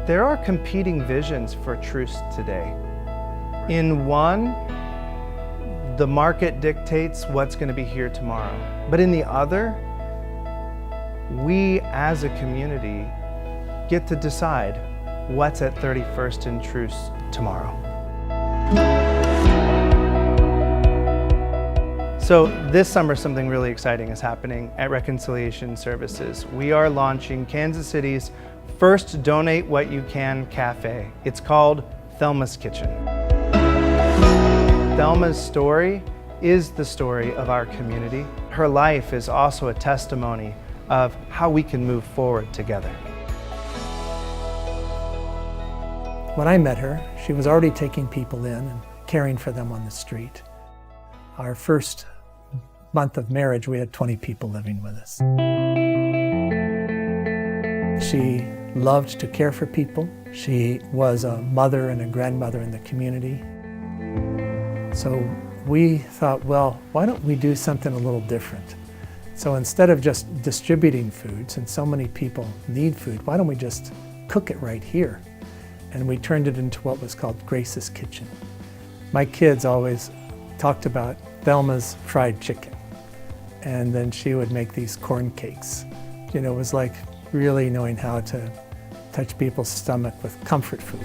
There are competing visions for truce today. In one, the market dictates what's going to be here tomorrow. But in the other, we as a community get to decide what's at 31st and Truce tomorrow. So this summer, something really exciting is happening at Reconciliation Services. We are launching Kansas City's first Donate What You Can cafe. It's called Thelma's Kitchen. Thelma's story is the story of our community. Her life is also a testimony of how we can move forward together. When I met her, she was already taking people in and caring for them on the street. Our first month of marriage, we had 20 people living with us. She loved to care for people. She was a mother and a grandmother in the community. So we thought, well, why don't we do something a little different? So instead of just distributing food, since so many people need food, why don't we just cook it right here? And we turned it into what was called Grace's Kitchen. My kids always talked about Thelma's fried chicken. And then she would make these corn cakes. You know, it was like really knowing how to touch people's stomach with comfort food.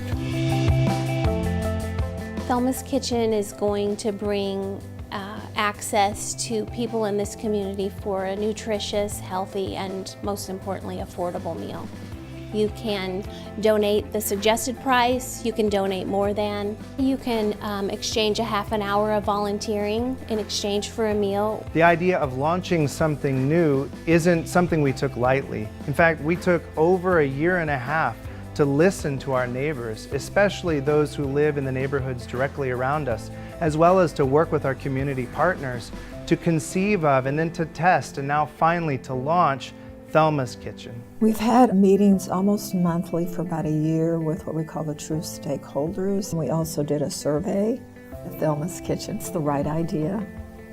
Thelma's Kitchen is going to bring access to people in this community for a nutritious, healthy, and most importantly, affordable meal. You can donate the suggested price, you can donate more than, you can exchange a half an hour of volunteering in exchange for a meal. The idea of launching something new isn't something we took lightly. In fact, we took over a year and a half to listen to our neighbors, especially those who live in the neighborhoods directly around us, as well as to work with our community partners to conceive of and then to test and now finally to launch Thelma's Kitchen. We've had meetings almost monthly for about a year with what we call the true stakeholders. We also did a survey. Thelma's Kitchen's the right idea,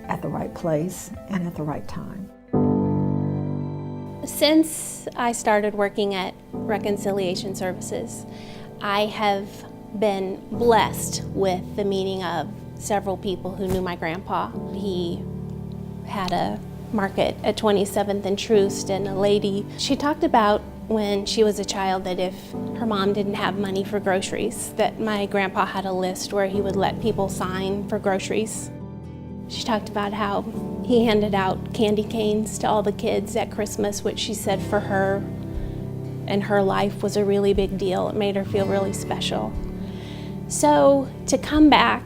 at the right place, and at the right time. Since I started working at Reconciliation Services, I have been blessed with the meeting of several people who knew my grandpa. He had a market at 27th and Troost, and a lady, she talked about when she was a child that if her mom didn't have money for groceries, that my grandpa had a list where he would let people sign for groceries. She talked about how he handed out candy canes to all the kids at Christmas, which she said for her and her life was a really big deal. It made her feel really special. So to come back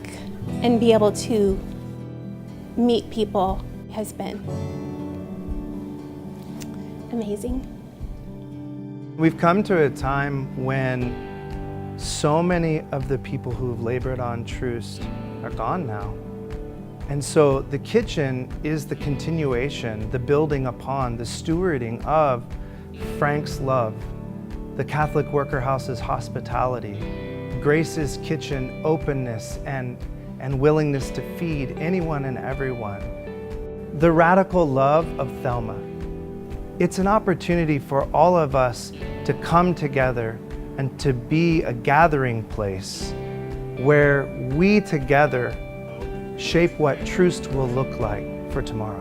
and be able to meet people has been amazing. We've come to a time when so many of the people who have labored on Truce are gone now. And so the kitchen is the continuation, the building upon, the stewarding of Frank's love, the Catholic Worker House's hospitality, Grace's Kitchen openness and willingness to feed anyone and everyone. The radical love of Thelma. It's an opportunity for all of us to come together and to be a gathering place where we together shape what truce will look like for tomorrow.